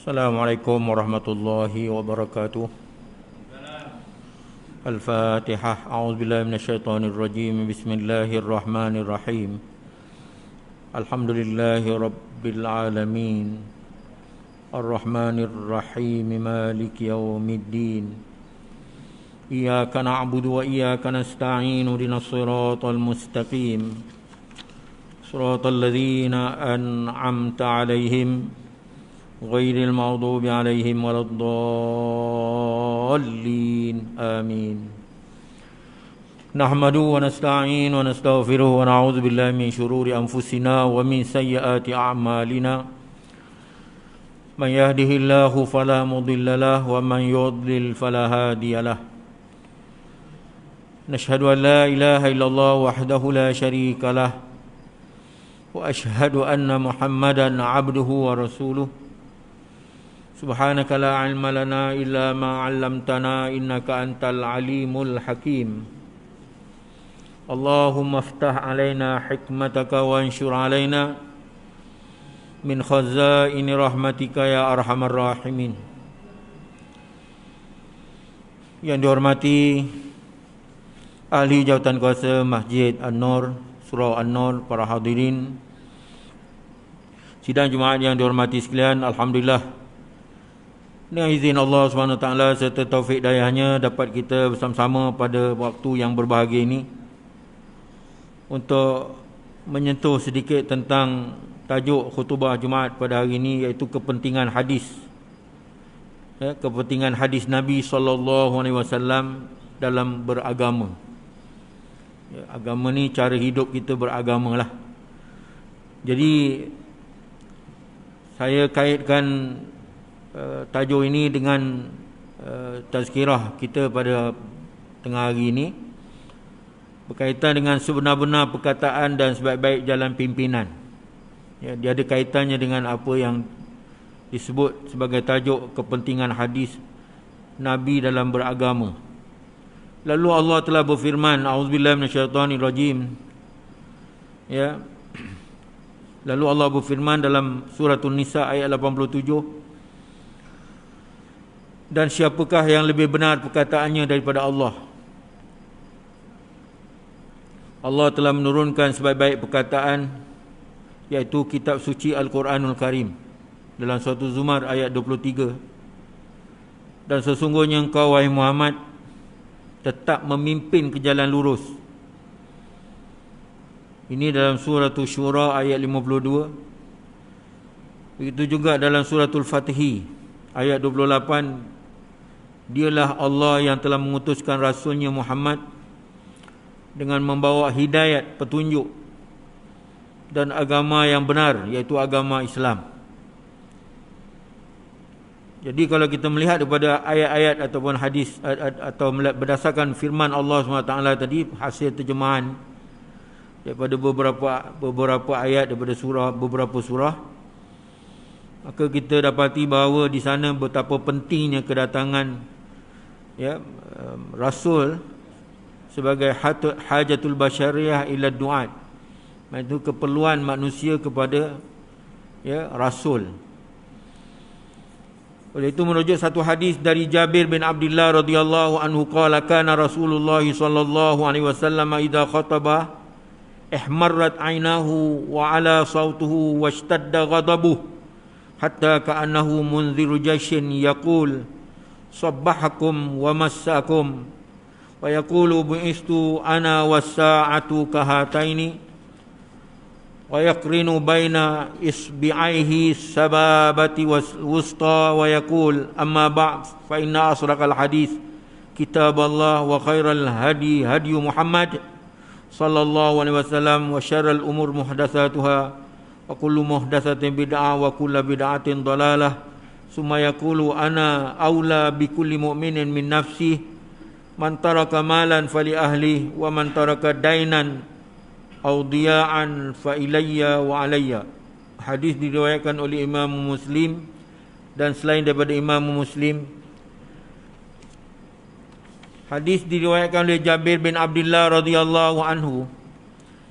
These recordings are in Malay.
Assalamualaikum warahmatullahi wabarakatuh. Al-Fatihah. A'udzubillahi minasyaitonir rajim. Bismillahirrahmanirrahim. Alhamdulillahi rabbil alamin. Ar-Rahmanir Rahim. Maliki yaumiddin. Iyyaka na'budu wa iyyaka nasta'in. Ihdinas siratal mustaqim. Siratal ladzina an'amta 'alaihim ghairil maghdubi 'alaihim waladdallin. Amin. Nahmadu wa nasta'in wa nastaghfiruh wa na'udzu billahi min shururi anfusina wa min sayyiati a'malina. Man yahdihillahu fala mudilla lahu wa man yudlil fala hadiya lahu. Nashhadu an la ilaha illallah wahdahu la syarika lah wa ashhadu anna Muhammadan 'abduhu wa rasuluh. Subhanaka la ilma lana illa ma 'allamtana innaka antal alimul hakim. Allahumma iftah 'alaina hikmataka wa anshur 'alaina min khazaini rahmatika ya arhamar rahimin. Yang dihormati ahli jawatan kuasa Masjid An-Nur, Surau An-Nur, para hadirin sidang Jumaat yang dihormati sekalian, alhamdulillah dengan izin Allah SWT serta taufik dayahnya dapat kita bersama-sama pada waktu yang berbahagia ini untuk menyentuh sedikit tentang tajuk khutbah Jumaat pada hari ini, iaitu kepentingan hadis, kepentingan hadis Nabi SAW dalam beragama. Agama ni cara hidup kita beragama lah. Jadi saya kaitkan tajuk ini dengan tazkirah kita pada tengah hari ini berkaitan dengan sebenar-benar perkataan dan sebaik-baik jalan pimpinan. Dia ada kaitannya dengan apa yang disebut sebagai tajuk kepentingan hadis Nabi dalam beragama. Lalu Allah telah berfirman, a'udzubillahi minasyaitonir rajim. Lalu Allah berfirman dalam surah An-Nisa ayat 87, dan siapakah yang lebih benar perkataannya daripada Allah? Allah telah menurunkan sebaik-baik perkataan, iaitu kitab suci Al-Quranul Karim, dalam suatu Zumar ayat 23. Dan sesungguhnya engkau, wahai Muhammad, tetap memimpin ke jalan lurus. Ini dalam suratul Syura ayat 52. Begitu juga dalam suratul Fatih ayat 28. Dialah Allah yang telah mengutuskan Rasulnya Muhammad dengan membawa hidayat, petunjuk dan agama yang benar, iaitu agama Islam. Jadi kalau kita melihat daripada ayat-ayat ataupun hadis atau berdasarkan firman Allah SWT tadi, hasil terjemahan daripada beberapa ayat daripada beberapa surah, maka kita dapati bahawa di sana betapa pentingnya kedatangan Rasul sebagai hajatul basyariyah ila du'at, iaitu keperluan manusia kepada Rasul. Oleh itu merujuk satu hadis dari Jabir bin Abdullah radhiyallahu anhu qala kana Rasulullah sallallahu alaihi wasallam idza khataba ihmarrat aynahu wa ala sautuhu washtadda ghadabuhu hatta ka'annahu munziru jayshin yaqul sabbahakum wa massakum wa yaqulu bu'istu ana was-sa'atu kahataini wa yaqrinu baina isbi'aihi sababati wusta wa yaqul amma ba'd fa inna asraqal hadis kitaballah wa khairal hadi hadi Muhammad sallallahu alaihi wasallam wa syarrul umur muhdatsatuha wa kullu muhdatsatin bid'ah wa kullu bid'atin dhalalah. Summa yaqulu ana aula bi kulli mu'minin min nafsi man taraka malan fali ahli wa man taraka dainan aw diya'an fa ilayya wa alayya. Hadis diriwayatkan oleh Imam Muslim, dan selain daripada Imam Muslim, hadis diriwayatkan oleh Jabir bin Abdullah radhiyallahu anhu.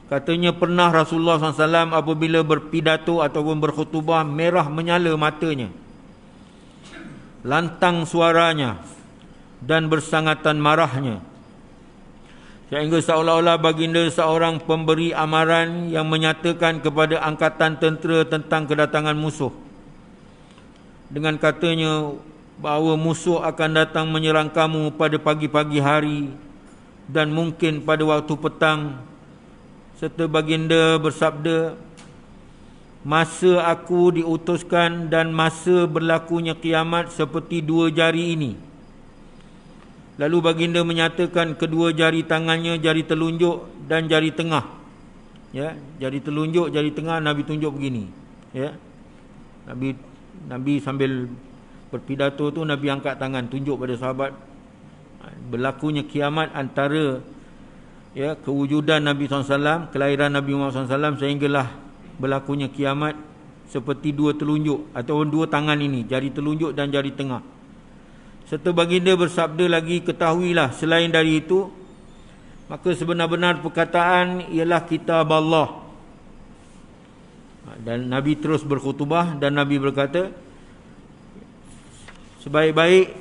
Katanya pernah Rasulullah SAW apabila berpidato ataupun berkhutbah merah menyala matanya. lantang suaranya dan bersangatan marahnya, sehingga seolah-olah baginda seorang pemberi amaran yang menyatakan kepada angkatan tentera tentang kedatangan musuh, dengan katanya bahawa musuh akan datang menyerang kamu pada pagi-pagi hari dan mungkin pada waktu petang, serta baginda bersabda, masa aku diutuskan dan masa berlakunya kiamat seperti dua jari ini. Lalu baginda menyatakan kedua jari tangannya, jari telunjuk dan jari tengah. Ya, jari telunjuk, jari tengah, Nabi tunjuk begini. Ya. Nabi sambil berpidato tu Nabi angkat tangan tunjuk pada sahabat. Berlakunya kiamat antara kewujudan Nabi SAW, kelahiran Nabi Muhammad SAW, sehinggalah berlakunya kiamat seperti dua telunjuk ataupun dua tangan ini, jari telunjuk dan jari tengah. Serta baginda bersabda lagi, ketahuilah selain dari itu, maka sebenar-benar perkataan ialah kitab Allah. Dan Nabi terus berkhutbah dan Nabi berkata, sebaik-baik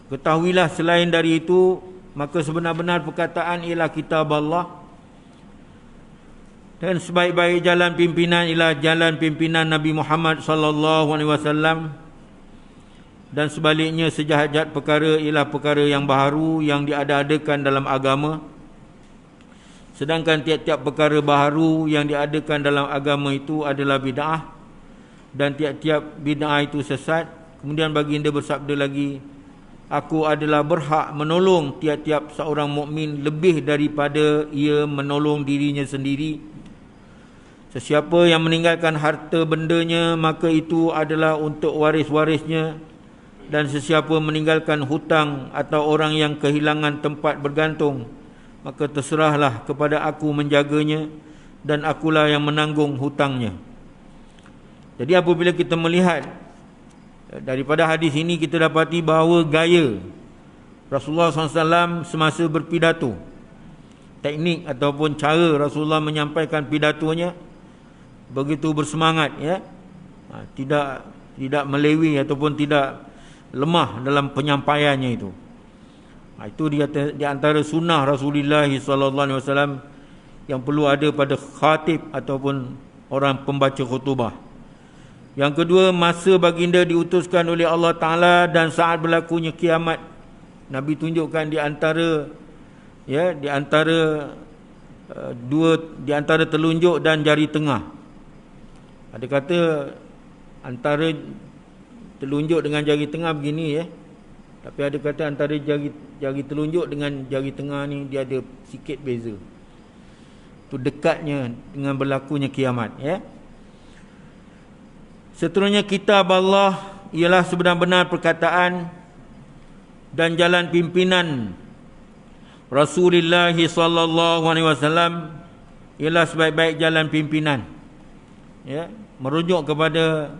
ketahuilah selain dari itu, maka sebenar-benar perkataan ialah kitab Allah. Dan sebaik-baik jalan pimpinan ialah jalan pimpinan Nabi Muhammad sallallahu alaihi wasallam. Dan sebaliknya sejahat-jahat perkara ialah perkara yang baharu yang diada-adakan dalam agama. Sedangkan tiap-tiap perkara baharu yang diadakan dalam agama itu adalah bid'ah, dan tiap-tiap bid'ah itu sesat. Kemudian baginda bersabda lagi, aku adalah berhak menolong tiap-tiap seorang mukmin lebih daripada ia menolong dirinya sendiri. Sesiapa yang meninggalkan harta bendanya, maka itu adalah untuk waris-warisnya. Dan sesiapa meninggalkan hutang atau orang yang kehilangan tempat bergantung, maka terserahlah kepada aku menjaganya, dan akulah yang menanggung hutangnya. Jadi apabila kita melihat daripada hadis ini, kita dapati bahawa gaya Rasulullah SAW semasa berpidato, teknik ataupun cara Rasulullah menyampaikan pidatonya begitu bersemangat, ya, tidak melewi ataupun tidak lemah dalam penyampaiannya itu. Itu di antara sunnah Rasulullah SAW yang perlu ada pada khatib ataupun orang pembaca khutbah. Yang kedua, masa baginda diutuskan oleh Allah Ta'ala dan saat berlakunya kiamat, Nabi tunjukkan di antara telunjuk dan jari tengah. Ada kata antara telunjuk dengan jari tengah begini, ya. Tapi ada kata antara jari telunjuk dengan jari tengah ni dia ada sikit beza. Itu dekatnya dengan berlakunya kiamat, ya. Seterusnya, kitab Allah ialah sebenar-benar perkataan dan jalan pimpinan Rasulullah sallallahu alaihi wasallam, ialah sebaik-baik jalan pimpinan, ya, merujuk kepada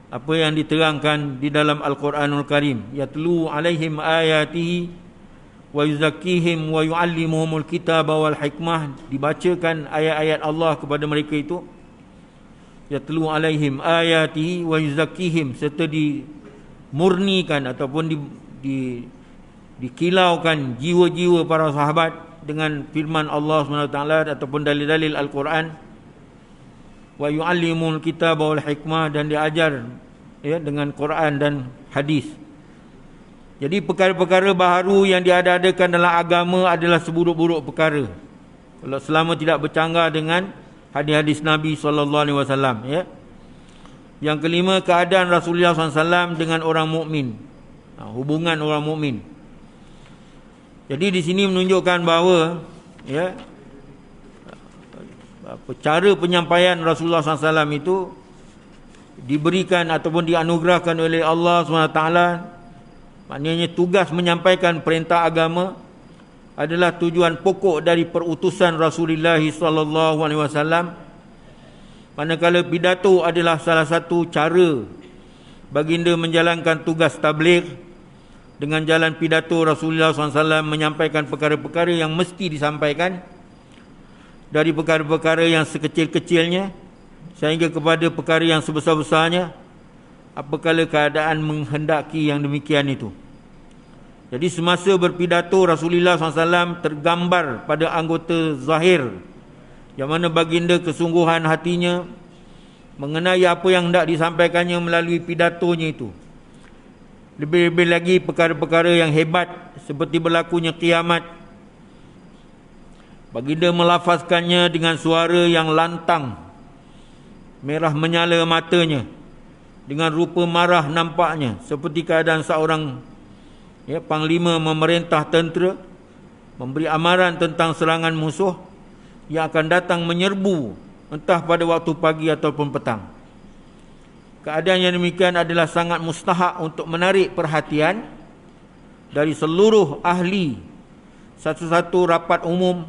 apa yang diterangkan di dalam Al-Quranul Karim. Yatlu alaihim ayatihi wa yuzakkihim wa yuallimuhumul kitaba wal hikmah. Dibacakan ayat-ayat Allah kepada mereka itu. Yatlu alaihim ayatihi wa yuzakkihim, serta dimurnikan ataupun dikilaukan jiwa-jiwa para sahabat dengan firman Allah SWT ataupun dalil-dalil Al-Quran. Wa yu'allimul kitab wal hikmah, dan diajar, ya, dengan Quran dan hadis. Jadi perkara-perkara baharu yang diada-adakan dalam agama adalah seburuk-buruk perkara kalau selama tidak bercanggah dengan hadis-hadis Nabi SAW, ya. Yang kelima, keadaan Rasulullah SAW dengan orang mukmin, hubungan orang mukmin. Jadi di sini menunjukkan bahawa, ya, cara penyampaian Rasulullah SAW itu diberikan ataupun dianugerahkan oleh Allah SWT. Maknanya tugas menyampaikan perintah agama adalah tujuan pokok dari perutusan Rasulullah SAW. Manakala pidato adalah salah satu cara baginda menjalankan tugas tabligh. Dengan jalan pidato Rasulullah SAW menyampaikan perkara-perkara yang mesti disampaikan, dari perkara-perkara yang sekecil-kecilnya sehingga kepada perkara yang sebesar-besarnya, apabila keadaan menghendaki yang demikian itu. Jadi semasa berpidato Rasulullah SAW tergambar pada anggota zahir, yang mana baginda kesungguhan hatinya mengenai apa yang hendak disampaikannya melalui pidatonya itu. Lebih-lebih lagi perkara-perkara yang hebat seperti berlakunya kiamat. Baginda melafazkannya dengan suara yang lantang, merah menyala matanya, dengan rupa marah nampaknya, seperti keadaan seorang panglima memerintah tentera, memberi amaran tentang serangan musuh yang akan datang menyerbu entah pada waktu pagi ataupun petang. Keadaan yang demikian adalah sangat mustahak untuk menarik perhatian dari seluruh ahli satu-satu rapat umum,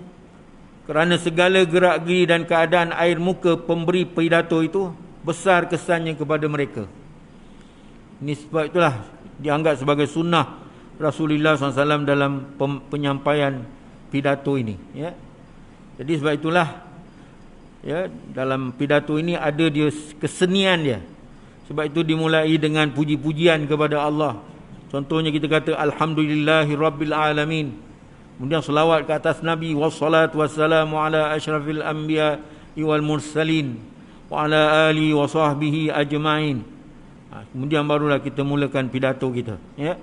kerana segala gerak-geri dan keadaan air muka pemberi pidato itu besar kesannya kepada mereka. Ini sebab itulah dianggap sebagai sunnah Rasulullah SAW dalam penyampaian pidato ini. Ya. Jadi sebab itulah dalam pidato ini ada dia kesenian dia. Sebab itu dimulai dengan puji-pujian kepada Allah. Contohnya kita kata Alhamdulillahi Rabbil Alamin. Kemudian selawat ke atas Nabi, wassalatu wassalamu ala asyrafil anbiya wal mursalin wa ala alihi wa sahbihi ajma'in. Kemudian barulah kita mulakan pidato kita. Ya.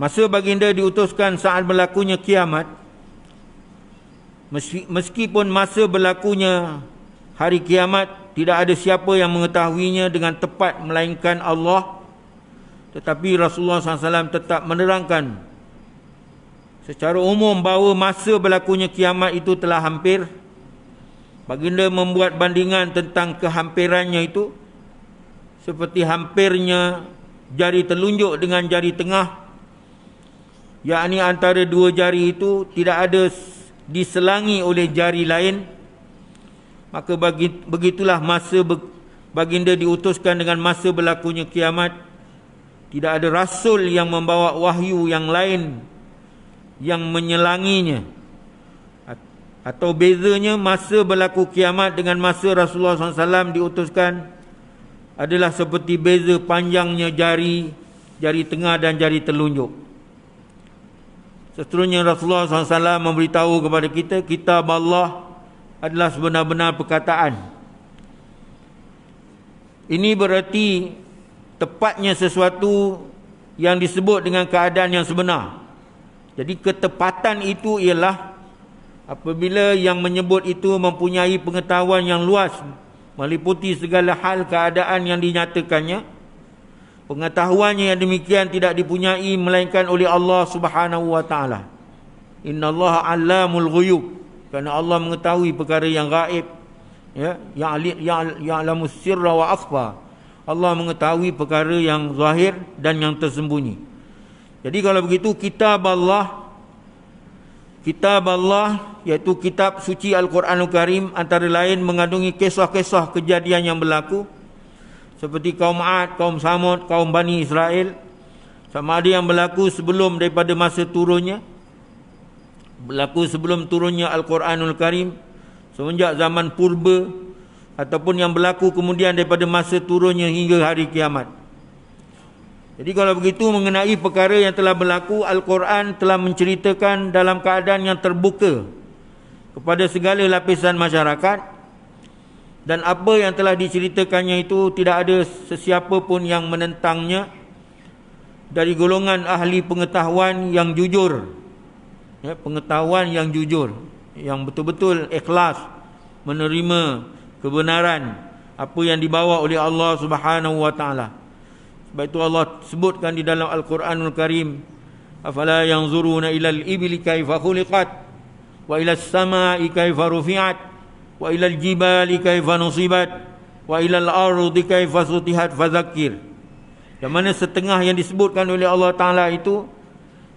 Masa baginda diutuskan saat berlakunya kiamat, meskipun masa berlakunya hari kiamat tidak ada siapa yang mengetahuinya dengan tepat melainkan Allah, tetapi Rasulullah SAW tetap menerangkan secara umum bahawa masa berlakunya kiamat itu telah hampir. Baginda membuat bandingan tentang kehampirannya itu seperti hampirnya jari telunjuk dengan jari tengah, yakni antara dua jari itu tidak ada diselangi oleh jari lain. Maka begitulah masa baginda diutuskan dengan masa berlakunya kiamat. Tidak ada rasul yang membawa wahyu yang lain yang menyelanginya. Atau bezanya masa berlaku kiamat dengan masa Rasulullah SAW diutuskan adalah seperti beza panjangnya jari tengah dan jari telunjuk. Seterusnya Rasulullah SAW memberitahu kepada kita, kitab Allah adalah sebenar-benar perkataan. Ini berarti tepatnya sesuatu yang disebut dengan keadaan yang sebenar. Jadi ketepatan itu ialah apabila yang menyebut itu mempunyai pengetahuan yang luas meliputi segala hal keadaan yang dinyatakannya. Pengetahuannya yang demikian tidak dipunyai melainkan oleh Allah Subhanahu wa taala. Innallaha 'allamul ghuyub. Kerana Allah mengetahui perkara yang gaib, ya, ya'lamus sirra wa akhfa. Allah mengetahui perkara yang zahir dan yang tersembunyi. Jadi kalau begitu kitab Allah iaitu kitab suci Al-Quranul Karim antara lain mengandungi kisah-kisah kejadian yang berlaku seperti kaum Ad, kaum Samud, kaum Bani Israel, sama ada yang berlaku sebelum daripada masa turunnya, berlaku sebelum turunnya Al-Quranul Karim semenjak zaman purba, ataupun yang berlaku kemudian daripada masa turunnya hingga hari kiamat. Jadi kalau begitu mengenai perkara yang telah berlaku, Al-Quran telah menceritakan dalam keadaan yang terbuka kepada segala lapisan masyarakat. Dan apa yang telah diceritakannya itu tidak ada sesiapa pun yang menentangnya dari golongan ahli pengetahuan yang jujur. Ya, pengetahuan yang jujur, yang betul-betul ikhlas menerima kebenaran apa yang dibawa oleh Allah Subhanahu wa taala. Sebab itu Allah sebutkan di dalam Al-Quranul Karim, afala yanzuruna ilal ibli kaifa khuliqat wa ilas samai kaifa rufi'at wa ilal jibali kaifa nusibat wa ilal ardi kaifa sutihat fadzakir. Yang mana setengah yang disebutkan oleh Allah Ta'ala itu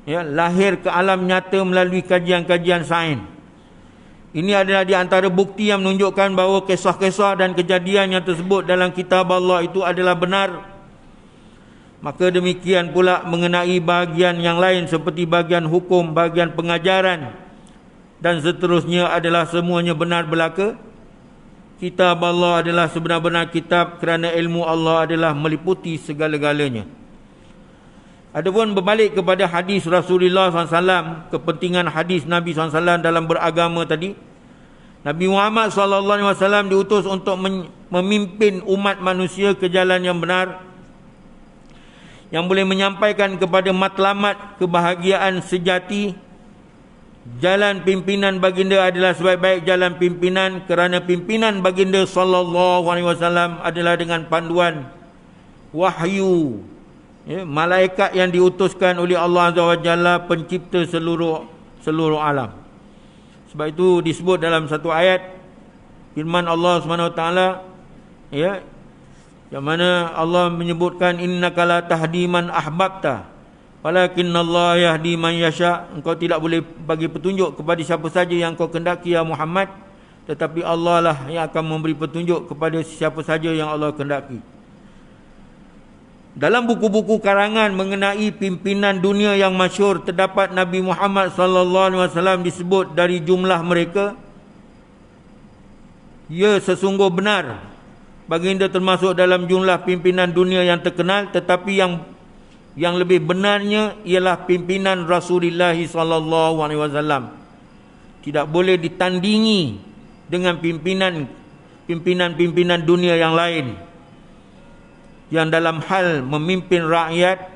lahir ke alam nyata melalui kajian-kajian sains. Ini adalah di antara bukti yang menunjukkan bahawa kisah-kisah dan kejadian yang tersebut dalam kitab Allah itu adalah benar. Maka demikian pula mengenai bahagian yang lain seperti bahagian hukum, bahagian pengajaran dan seterusnya adalah semuanya benar belaka. kitab Allah adalah sebenar-benar kitab kerana ilmu Allah adalah meliputi segala-galanya. Adapun berbalik kepada hadis Rasulullah SAW, kepentingan hadis Nabi SAW dalam beragama tadi, Nabi Muhammad SAW diutus untuk memimpin umat manusia ke jalan yang benar, yang boleh menyampaikan kepada matlamat kebahagiaan sejati. Jalan pimpinan baginda adalah sebaik-baik jalan pimpinan, kerana pimpinan baginda SAW adalah dengan panduan wahyu, malaikat yang diutuskan oleh Allah Azza wa Jalla, pencipta seluruh alam. Sebab itu disebut dalam satu ayat firman Allah SWT, yang mana Allah menyebutkan innaka la tahdi man ahbabta walakinnallaha yahdi man yasha. Engkau tidak boleh bagi petunjuk kepada siapa saja yang kau kehendaki ya Muhammad, tetapi Allah lah yang akan memberi petunjuk kepada siapa saja yang Allah kehendaki. Dalam buku-buku karangan mengenai pimpinan dunia yang masyhur, terdapat Nabi Muhammad SAW disebut dari jumlah mereka, ya sesungguh benar baginda termasuk dalam jumlah pimpinan dunia yang terkenal, tetapi yang lebih benarnya ialah pimpinan Rasulullah SAW. Tidak boleh ditandingi dengan pimpinan dunia yang lain, yang dalam hal memimpin rakyat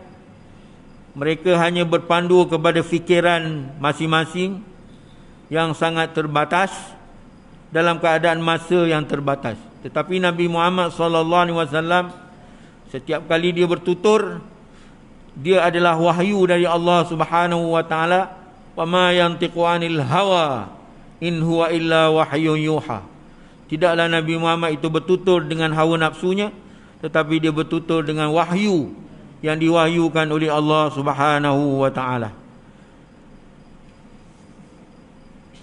mereka hanya berpandu kepada fikiran masing-masing yang sangat terbatas dalam keadaan masa yang terbatas. Tetapi Nabi Muhammad SAW setiap kali dia bertutur, dia adalah wahyu dari Allah Subhanahu wa taala. Wa ma yantiqu 'anil hawa in huwa illa wahyun yuha. Tidaklah Nabi Muhammad itu bertutur dengan hawa nafsunya, tetapi dia bertutur dengan wahyu yang diwahyukan oleh Allah Subhanahu wa taala.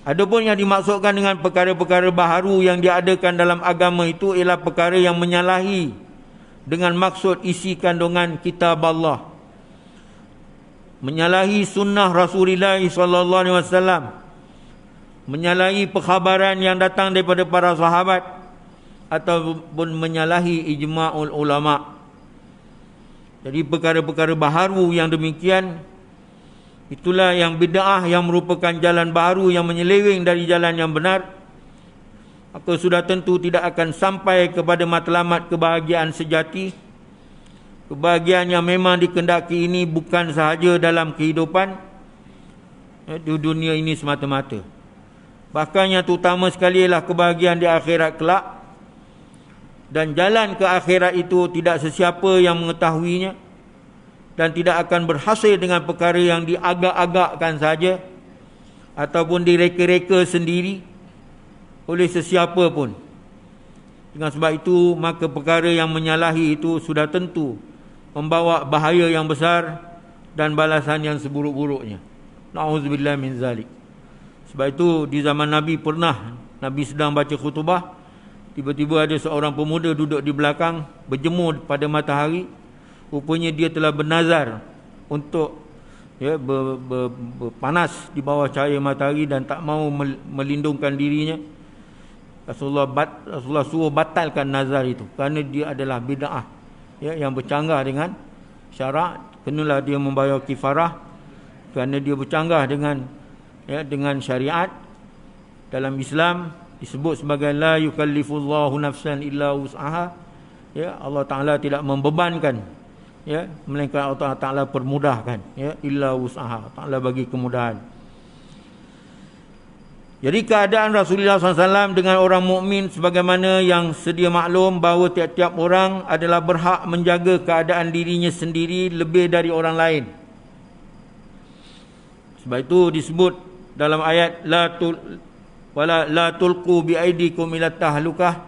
Adapun yang dimaksudkan dengan perkara-perkara baharu yang diadakan dalam agama itu ialah perkara yang menyalahi dengan maksud isi kandungan kitab Allah, menyalahi sunnah Rasulullah SAW, menyalahi perkhabaran yang datang daripada para sahabat, ataupun menyalahi ijma'ul ulama. Jadi perkara-perkara baharu yang demikian, itulah yang bid'ah, yang merupakan jalan baharu yang menyeleweng dari jalan yang benar. Maka sudah tentu tidak akan sampai kepada matlamat kebahagiaan sejati. Kebahagiaan yang memang dikehendaki ini bukan sahaja dalam kehidupan di dunia ini semata-mata, bahkan yang terutama sekali ialah kebahagiaan di akhirat kelak. Dan jalan ke akhirat itu tidak sesiapa yang mengetahuinya, dan tidak akan berhasil dengan perkara yang diagak-agakkan saja ataupun direka-reka sendiri oleh sesiapa pun. Dengan sebab itu, maka perkara yang menyalahi itu sudah tentu membawa bahaya yang besar dan balasan yang seburuk-buruknya. Na'udzubillah min zalik. Sebab itu di zaman Nabi pernah, Nabi sedang baca khutbah, tiba-tiba ada seorang pemuda duduk di belakang berjemur pada matahari. Rupanya dia telah bernazar untuk berpanas di bawah cahaya matahari dan tak mahu melindungkan dirinya. Rasulullah suruh batalkan nazar itu kerana dia adalah bid'ah, yang bercanggah dengan syarak. Kenalah dia membayar kifarah kerana dia bercanggah dengan syariat. Dalam Islam disebut sebagai la yukallifullahu nafsan illa wus'aha. Allah Taala tidak membebankan, melainkan Allah Taala permudahkan, illa wus'aha. Taala bagi kemudahan. Jadi keadaan Rasulullah SAW dengan orang mukmin sebagaimana yang sedia maklum bahawa tiap-tiap orang adalah berhak menjaga keadaan dirinya sendiri lebih dari orang lain. Sebab itu disebut dalam ayat la tulqu biaidikum ila tahlukah,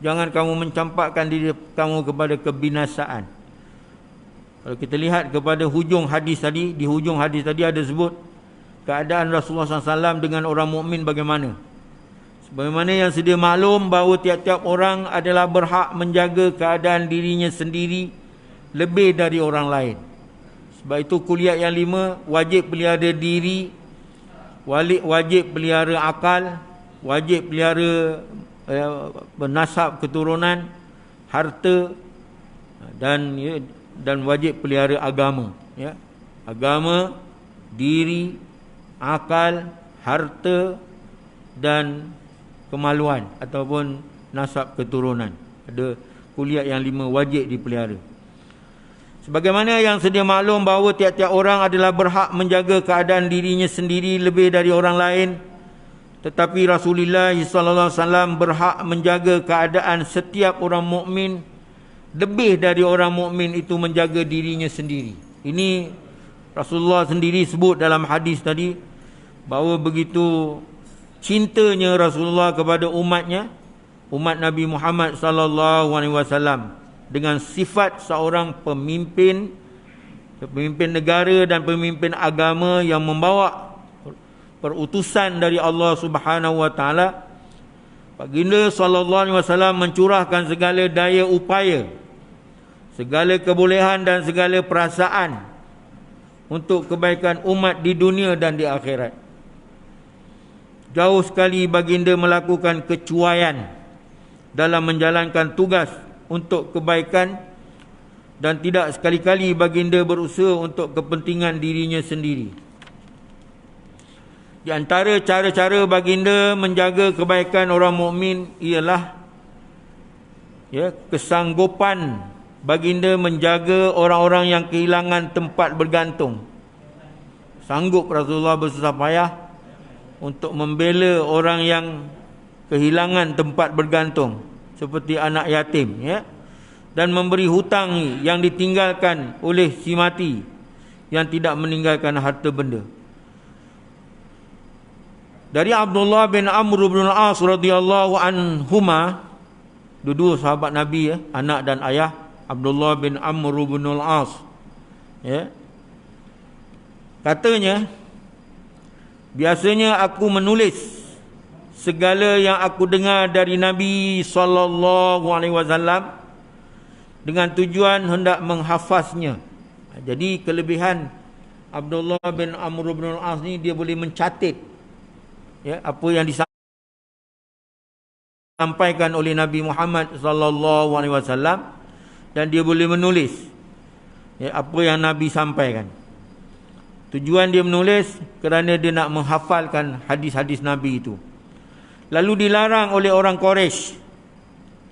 jangan kamu mencampakkan diri kamu kepada kebinasaan. Kalau kita lihat kepada hujung hadis tadi, di hujung hadis tadi ada sebut keadaan Rasulullah SAW dengan orang mukmin bagaimana. Sebagaimana yang sedia maklum bahawa tiap-tiap orang adalah berhak menjaga keadaan dirinya sendiri lebih dari orang lain. Sebab itu kuliah yang 5, wajib pelihara diri, wajib pelihara akal, wajib pelihara bernasab keturunan, harta, dan wajib pelihara agama, ya. Agama, diri, akal, harta dan kemaluan ataupun nasab keturunan. Ada kuliah yang 5 wajib dipelihara. Sebagaimana yang sedia maklum bahawa tiap-tiap orang adalah berhak menjaga keadaan dirinya sendiri lebih dari orang lain, tetapi Rasulullah SAW berhak menjaga keadaan setiap orang mukmin lebih dari orang mukmin itu menjaga dirinya sendiri. Ini Rasulullah sendiri sebut dalam hadis tadi, bahawa begitu cintanya Rasulullah kepada umatnya, umat Nabi Muhammad SAW, dengan sifat seorang pemimpin negara dan pemimpin agama yang membawa perutusan dari Allah Subhanahu wa taala. Baginda sallallahu alaihi wasallam mencurahkan segala daya upaya, segala kebolehan dan segala perasaan untuk kebaikan umat di dunia dan di akhirat. Jauh sekali baginda melakukan kecuaian dalam menjalankan tugas untuk kebaikan, dan tidak sekali-kali baginda berusaha untuk kepentingan dirinya sendiri. Di antara cara-cara baginda menjaga kebaikan orang mukmin ialah, ya, kesanggupan baginda menjaga orang-orang yang kehilangan tempat bergantung. Sanggup Rasulullah bersusah payah untuk membela orang yang kehilangan tempat bergantung, seperti anak yatim, ya, dan memberi hutang yang ditinggalkan oleh si mati yang tidak meninggalkan harta benda. Dari Abdullah bin Amr bin al-As radhiyallahu anhuma, dua sahabat Nabi, ya, anak dan ayah, Abdullah bin Amr bin al-As, ya, katanya, biasanya aku menulis segala yang aku dengar dari Nabi SAW dengan tujuan hendak menghafaznya. Jadi kelebihan Abdullah bin Amr bin al-As ni, dia boleh mencatat, ya, apa yang disampaikan oleh Nabi Muhammad SAW, dan dia boleh menulis, ya, apa yang Nabi sampaikan. Tujuan dia menulis kerana dia nak menghafalkan hadis-hadis Nabi itu. Lalu dilarang oleh orang Quraisy,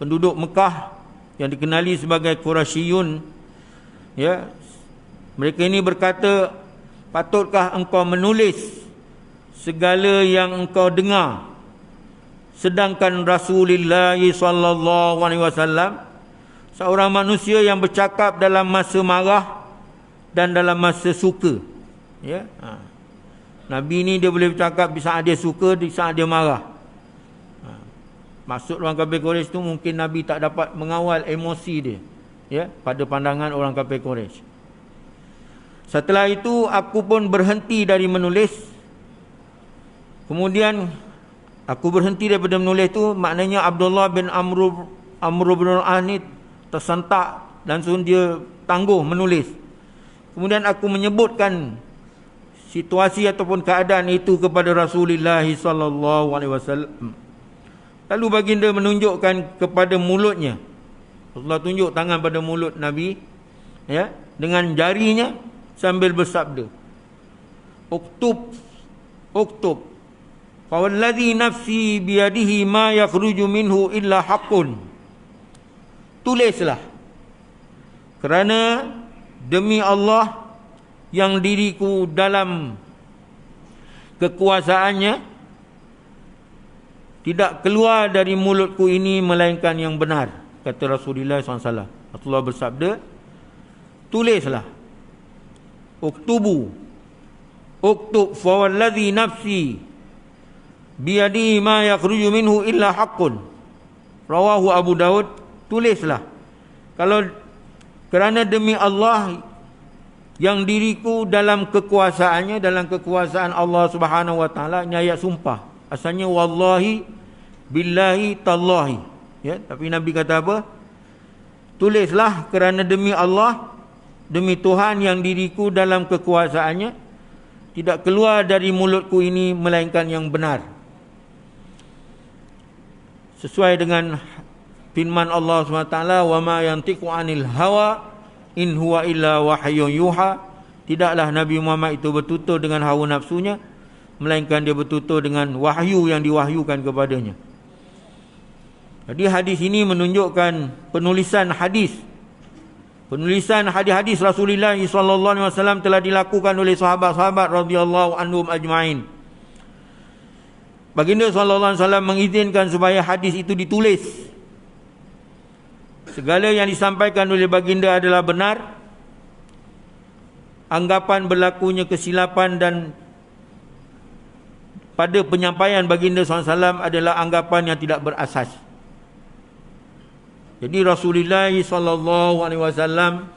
penduduk Mekah yang dikenali sebagai Quraisyun, ya. Mereka ini berkata, patutkah engkau menulis segala yang engkau dengar, sedangkan Rasulullah SAW seorang manusia yang bercakap dalam masa marah dan dalam masa suka, ya. Nabi ni dia boleh bercakap di saat dia suka, di saat dia marah. Maksud orang kafir Quraisy tu mungkin Nabi tak dapat mengawal emosi dia, ya, pada pandangan orang kafir Quraisy. Setelah itu aku pun berhenti dari menulis. Kemudian aku berhenti daripada menulis tu, maknanya Abdullah bin Amr bin al-As ni tersentak dan langsung dia tangguh menulis. Kemudian aku menyebutkan situasi ataupun keadaan itu kepada Rasulullah SAW. Lalu baginda menunjukkan kepada mulutnya. Allah tunjuk tangan pada mulut Nabi, ya, dengan jarinya sambil bersabda, "Uktub, uktub. Fa wallazi nafsi biyadihi ma yakhruju minhu illa haqqun." Tulislah, kerana demi Allah yang diriku dalam kekuasaannya, tidak keluar dari mulutku ini melainkan yang benar, kata Rasulullah SAW. Rasulullah bersabda, tulislah, uktubu, uktub fa wallazi nafsi biyadi ma yakhruju minhu illa haqqun, rawahu Abu Daud. Tulislah, kalau kerana demi Allah yang diriku dalam kekuasaannya, dalam kekuasaan Allah Subhanahu wa taala. Ini ayat sumpah. Asalnya wallahi, billahi, tallahi, ya, tapi Nabi kata apa? Tulislah kerana demi Allah, demi Tuhan yang diriku dalam kekuasaannya, tidak keluar dari mulutku ini melainkan yang benar. sesuai dengan firman Allah SWT, wa ma yantiqu anil hawa in huwa illa wahyun yuha. Tidaklah Nabi Muhammad itu bertutur dengan hawa nafsunya, melainkan dia bertutur dengan wahyu yang diwahyukan kepadanya. Jadi hadis ini menunjukkan penulisan hadis Rasulullah sallallahu alaihi wasallam telah dilakukan oleh sahabat-sahabat radhiyallahu anhum ajmain. Baginda sallallahu alaihi wasallam mengizinkan supaya hadis itu ditulis. Segala yang disampaikan oleh baginda adalah benar. Anggapan berlakunya kesilapan dan pada penyampaian baginda sallallahu alaihi wasallam adalah anggapan yang tidak berasas. Jadi Rasulullah sallallahu alaihi wasallam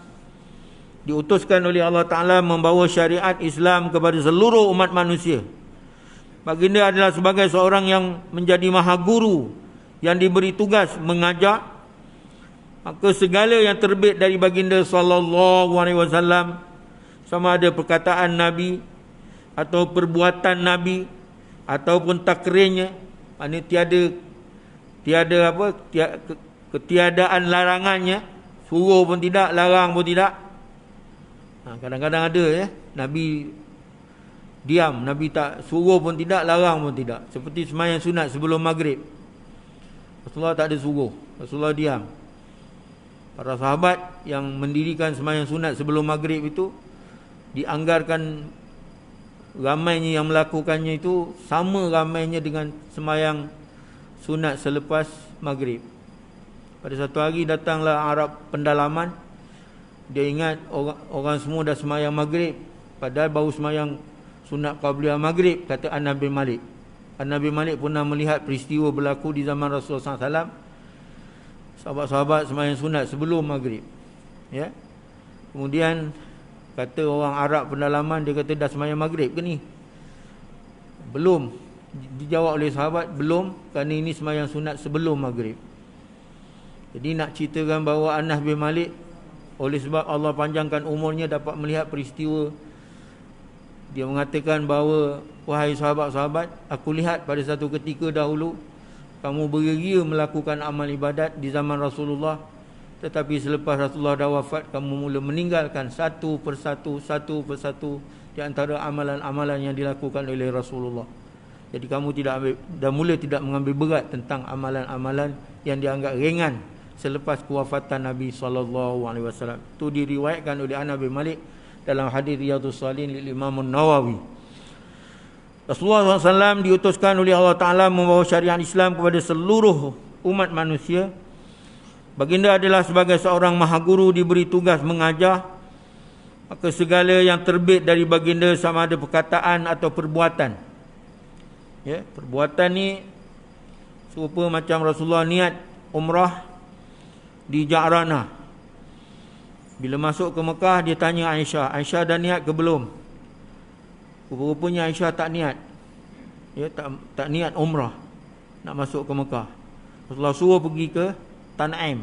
diutuskan oleh Allah Taala membawa syariat Islam kepada seluruh umat manusia. Baginda adalah sebagai seorang yang menjadi maha guru yang diberi tugas mengajar. Maka segala yang terbit dari baginda sallallahu alaihi wasallam, sama ada perkataan Nabi atau perbuatan Nabi ataupun takrirnya, maknanya ketiadaan larangannya, suruh pun tidak, larang pun tidak. Kadang-kadang ada Nabi diam, Nabi tak suruh pun tidak, larang pun tidak. Seperti sembahyang sunat sebelum maghrib, Rasulullah tak ada suruh, Rasulullah diam. Para sahabat yang mendirikan sembahyang sunat sebelum maghrib itu dianggarkan ramainya yang melakukannya itu sama ramainya dengan sembahyang sunat selepas maghrib. Pada satu hari datanglah Arab pendalaman. Dia ingat orang semua dah sembahyang maghrib, padahal baru sembahyang sunat qabliyah maghrib, kata Anas bin Malik. Anas bin Malik pernah melihat peristiwa berlaku di zaman Rasulullah SAW. Sahabat-sahabat sembahyang sunat sebelum maghrib. Kemudian kata orang Arab pendalaman, dia kata dah sembahyang maghrib ke ni? Belum. Dijawab oleh sahabat, belum, kerana ini sembahyang sunat sebelum maghrib. Jadi nak ceritakan bahawa Anas bin Malik, oleh sebab Allah panjangkan umurnya, dapat melihat peristiwa. Dia mengatakan bahawa, wahai sahabat-sahabat, aku lihat pada satu ketika dahulu kamu beria melakukan amal ibadat di zaman Rasulullah, tetapi selepas Rasulullah dah wafat, kamu mula meninggalkan satu persatu di antara amalan-amalan yang dilakukan oleh Rasulullah. Jadi kamu mula tidak mengambil berat tentang amalan-amalan yang dianggap ringan selepas kewafatan Nabi SAW. Itu diriwayatkan oleh Anas bin Malik dalam hadis Riyadhus Shalihin oleh Imam Nawawi. Rasulullah SAW diutuskan oleh Allah Ta'ala membawa syariat Islam kepada seluruh umat manusia. Baginda adalah sebagai seorang maha guru diberi tugas mengajar. Maka segala yang terbit dari baginda, sama ada perkataan atau perbuatan. Perbuatan ni serupa macam Rasulullah niat umrah di Ja'ranah. Bila masuk ke Mekah, dia tanya Aisyah dah niat ke belum? Rupanya Aisyah tak niat. Tak niat umrah nak masuk ke Mekah. Rasulullah suruh pergi ke Tan'im.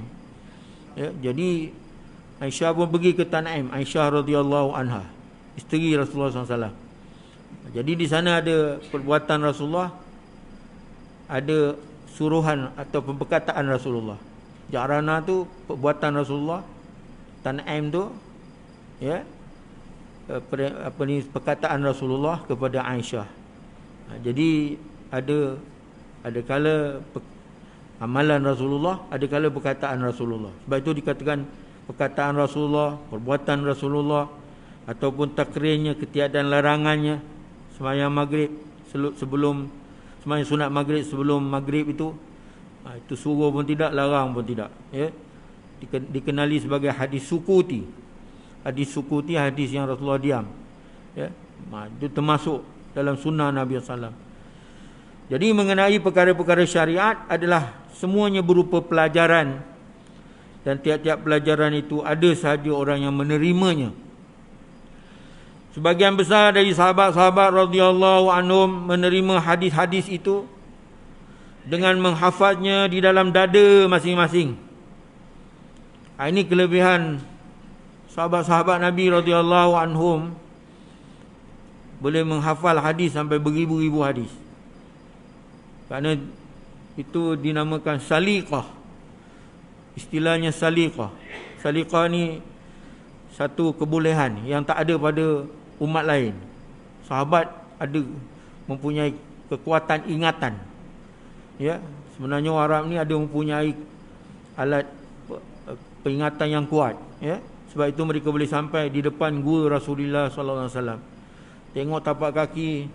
Jadi Aisyah pun pergi ke Tan'im. Aisyah radhiyallahu anha, isteri Rasulullah SAW. Jadi di sana ada perbuatan Rasulullah, ada suruhan atau perkataan Rasulullah. Ja'ranah tu perbuatan Rasulullah, Tan'im tu perkataan Rasulullah kepada Aisyah. Jadi ada kala amalan Rasulullah, ada kala perkataan Rasulullah. Sebab itu dikatakan perkataan Rasulullah, perbuatan Rasulullah, ataupun takrirnya, ketiadaan larangannya. Sembahyang maghrib sebelum sembahyang sunat maghrib sebelum maghrib itu suruh pun tidak, larang pun tidak. Dikenali sebagai hadis sukuti. Hadis sukuti, hadis yang Rasulullah diam. Itu termasuk dalam sunnah Nabi SAW. Jadi mengenai perkara-perkara syariat adalah semuanya berupa pelajaran. Dan tiap-tiap pelajaran itu ada sahaja orang yang menerimanya. Sebagian besar dari sahabat-sahabat radhiyallahu anhum menerima hadis-hadis itu dengan menghafaznya di dalam dada masing-masing. Ini kelebihan sahabat-sahabat Nabi radhiyallahu anhum, boleh menghafal hadis sampai beribu-ribu hadis. Kerana itu dinamakan saliqah. Istilahnya saliqah. Saliqah ni satu kebolehan yang tak ada pada umat lain. Sahabat ada mempunyai kekuatan ingatan. Ya, sebenarnya orang Arab ni ada mempunyai alat peringatan yang kuat, ya. Sebab itu mereka boleh sampai di depan gua Rasulullah sallallahu alaihi wasallam. Tengok tapak kaki,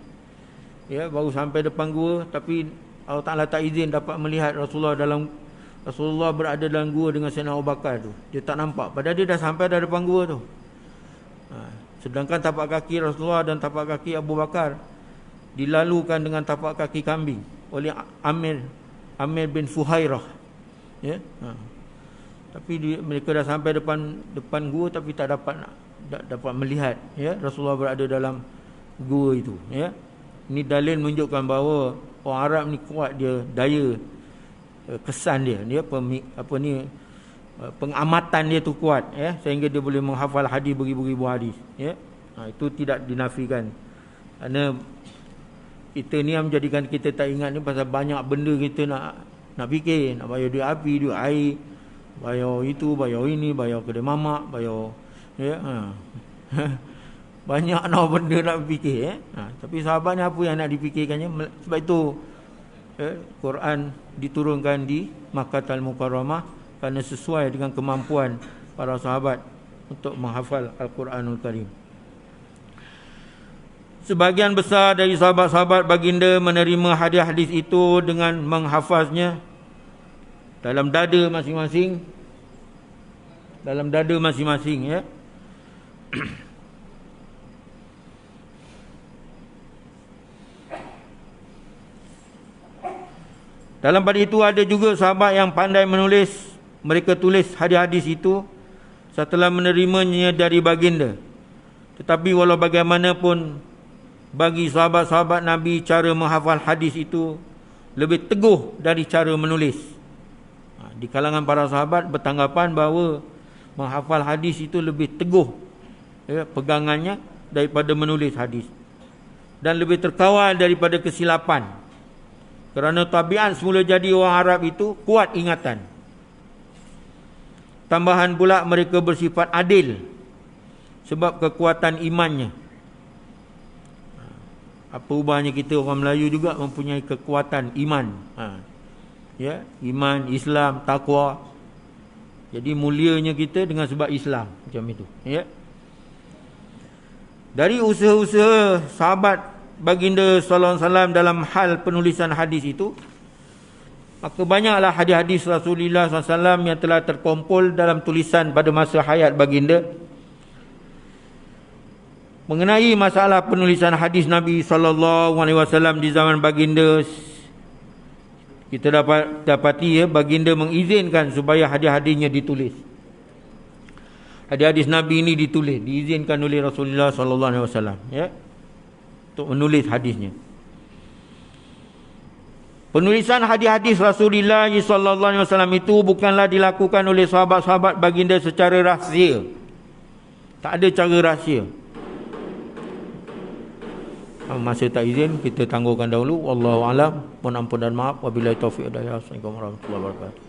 ya, baru sampai depan gua, tapi Allah Taala tak izin dapat melihat Rasulullah berada dalam gua dengan Sayyidina Abu Bakar tu. Dia tak nampak, padahal dia dah sampai dah depan gua tu. Sedangkan tapak kaki Rasulullah dan tapak kaki Abu Bakar dilalukan dengan tapak kaki kambing oleh Amir bin Fuhairah, ya. Tapi mereka dah sampai depan gua, tapi tak dapat melihat, ya, Rasulullah berada dalam gua itu, ya. Ini dalil menunjukkan bahawa orang Arab ni kuat dia daya kesan dia pengamatan dia tu kuat, ya, sehingga dia boleh menghafal hadis beribu-ribu hadis, ya. Itu tidak dinafikan. Kerana kita ni yang menjadikan kita tak ingat ni pasal banyak benda kita nak fikir, nak bayar duit api, duit air, bayar itu, bayar ini, bayar kedai mamak, bayar, ya, banyak benda nak fikir, ya. Tapi sahabat ni apa yang nak dipikirkannya? Sebab itu, ya, Quran diturunkan di Makkah Al-Mukarramah kerana sesuai dengan kemampuan para sahabat untuk menghafal Al-Quranul Karim. Sebahagian besar dari sahabat-sahabat baginda menerima hadis-hadis itu dengan menghafaznya dalam dada masing-masing. Dalam dada masing-masing, ya. Dalam pada itu ada juga sahabat yang pandai menulis. Mereka tulis hadis-hadis itu setelah menerimanya dari baginda. Tetapi walau bagaimanapun, bagi sahabat-sahabat Nabi, cara menghafal hadis itu lebih teguh dari cara menulis. Di kalangan para sahabat bertanggapan bahawa menghafal hadis itu lebih teguh, ya, pegangannya daripada menulis hadis, dan lebih terkawal daripada kesilapan. Kerana tabiat semula jadi orang Arab itu kuat ingatan. Tambahan pula mereka bersifat adil sebab kekuatan imannya. Apa ubahnya kita orang Melayu juga mempunyai kekuatan iman, ya, iman, Islam, takwa. Jadi mulianya kita dengan sebab Islam, macam itu, ya. Dari usaha-usaha sahabat baginda sallallahu alaihi wasallam dalam hal penulisan hadis itu, maka banyaklah hadis-hadis Rasulullah sallallahu alaihi wasallam yang telah terkumpul dalam tulisan pada masa hayat baginda. Mengenai masalah penulisan hadis Nabi sallallahu alaihi wasallam di zaman baginda, kita dapati, ya, baginda mengizinkan supaya hadis-hadisnya ditulis. Hadis-hadis Nabi ini ditulis, diizinkan oleh Rasulullah sallallahu alaihi wasallam, ya, untuk menulis hadisnya. Penulisan hadis-hadis Rasulullah sallallahu alaihi wasallam itu bukanlah dilakukan oleh sahabat-sahabat baginda secara rahsia. Tak ada cara rahsia. Masa tak izin, kita tangguhkan dahulu. Wallahu a'lam. Mohon ampun dan maaf. Wabillahi taufiq. Assalamualaikum warahmatullahi wabarakatuh.